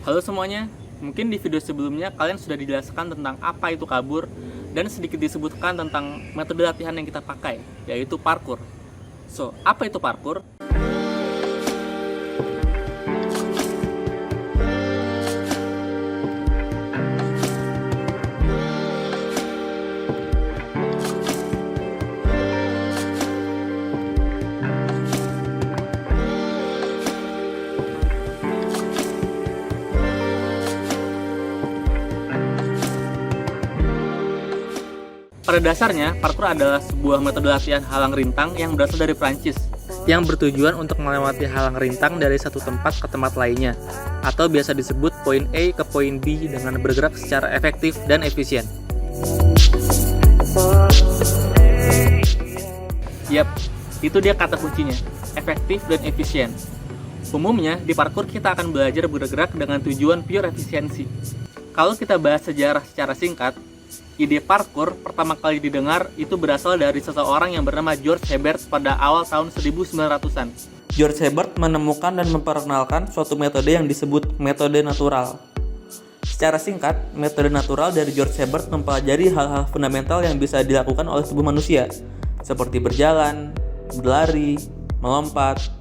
Halo semuanya, mungkin di video sebelumnya kalian sudah dijelaskan tentang apa itu kabur dan sedikit disebutkan tentang metode latihan yang kita pakai, yaitu parkour. So, apa itu parkour? Pada dasarnya, parkour adalah sebuah metode latihan halang rintang yang berasal dari Prancis, yang bertujuan untuk melewati halang rintang dari satu tempat ke tempat lainnya, atau biasa disebut poin A ke poin B dengan bergerak secara efektif dan efisien. Yap, itu dia kata kuncinya, efektif dan efisien. Umumnya, di parkour kita akan belajar bergerak dengan tujuan pure efisiensi. Kalau kita bahas sejarah secara singkat, ide parkour pertama kali didengar itu berasal dari seseorang yang bernama George Hebert pada awal tahun 1900-an. George Hebert menemukan dan memperkenalkan suatu metode yang disebut metode natural. Secara singkat, metode natural dari George Hebert mempelajari hal-hal fundamental yang bisa dilakukan oleh tubuh manusia, seperti berjalan, berlari, melompat,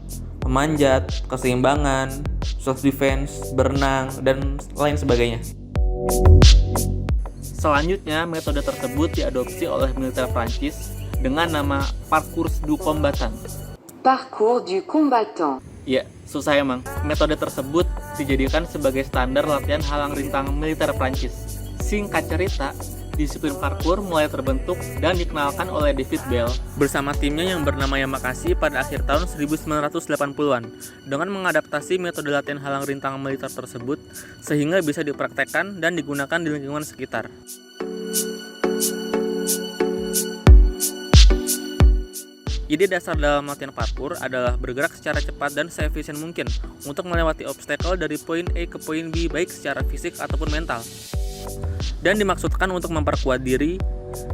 memanjat, keseimbangan, self-defense, berenang, dan lain sebagainya. Selanjutnya, metode tersebut diadopsi oleh militer Prancis dengan nama Parcours du combattant. Parcours du combattant. Ya, susah emang. Metode tersebut dijadikan sebagai standar latihan halang rintang militer Prancis. Singkat cerita, disiplin parkour mulai terbentuk dan dikenalkan oleh David Bell bersama timnya yang bernama Yamakasi pada akhir tahun 1980-an dengan mengadaptasi metode latihan halang rintang militer tersebut sehingga bisa dipraktekkan dan digunakan di lingkungan sekitar. Ide dasar dalam latihan parkour adalah bergerak secara cepat dan seefisien mungkin untuk melewati obstacle dari poin A ke poin B baik secara fisik ataupun mental, dan dimaksudkan untuk memperkuat diri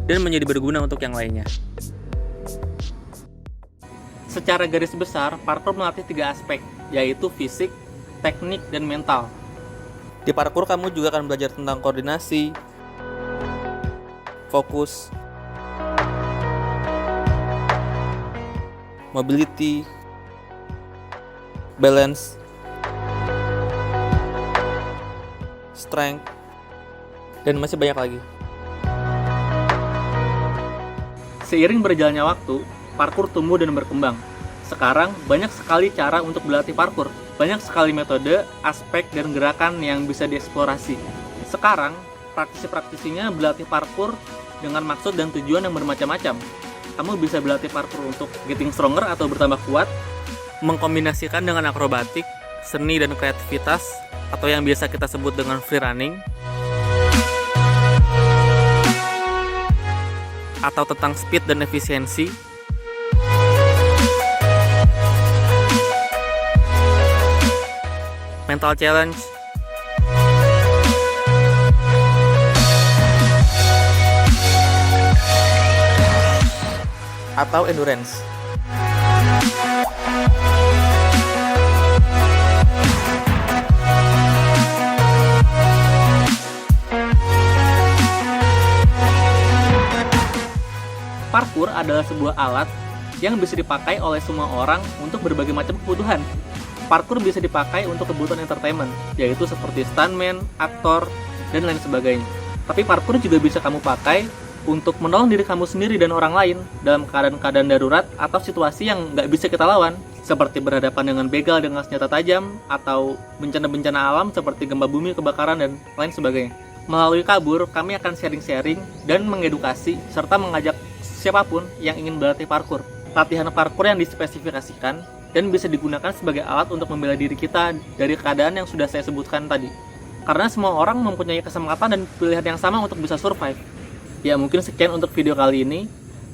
dan menjadi berguna untuk yang lainnya. Secara garis besar, parkour melatih 3 aspek, yaitu fisik, teknik, dan mental. Di parkour kamu juga akan belajar tentang koordinasi, fokus, mobility, balance, strength, dan masih banyak lagi. Seiring berjalannya waktu, parkour tumbuh dan berkembang. Sekarang, banyak sekali cara untuk berlatih parkour. Banyak sekali metode, aspek, dan gerakan yang bisa dieksplorasi. Sekarang, praktisi-praktisinya berlatih parkour dengan maksud dan tujuan yang bermacam-macam. Kamu bisa berlatih parkour untuk getting stronger atau bertambah kuat, mengkombinasikan dengan akrobatik, seni dan kreativitas, atau yang biasa kita sebut dengan free running, atau tentang speed dan efisiensi, mental challenge, atau endurance. Parkour adalah sebuah alat yang bisa dipakai oleh semua orang untuk berbagai macam kebutuhan. Parkour bisa dipakai untuk kebutuhan entertainment, yaitu seperti stuntman, aktor, dan lain sebagainya. Tapi parkour juga bisa kamu pakai untuk menolong diri kamu sendiri dan orang lain dalam keadaan-keadaan darurat atau situasi yang nggak bisa kita lawan, seperti berhadapan dengan begal dengan senjata tajam, atau bencana-bencana alam seperti gempa bumi, kebakaran, dan lain sebagainya. Melalui kabur, kami akan sharing-sharing dan mengedukasi, serta mengajak siapapun yang ingin berlatih parkour. Latihan parkour yang dispesifikasikan dan bisa digunakan sebagai alat untuk membela diri kita dari keadaan yang sudah saya sebutkan tadi. Karena semua orang mempunyai kesempatan dan pilihan yang sama untuk bisa survive. Ya, mungkin sekian untuk video kali ini.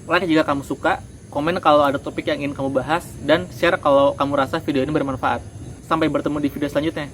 Like jika kamu suka, komen kalau ada topik yang ingin kamu bahas, dan share kalau kamu rasa video ini bermanfaat. Sampai bertemu di video selanjutnya.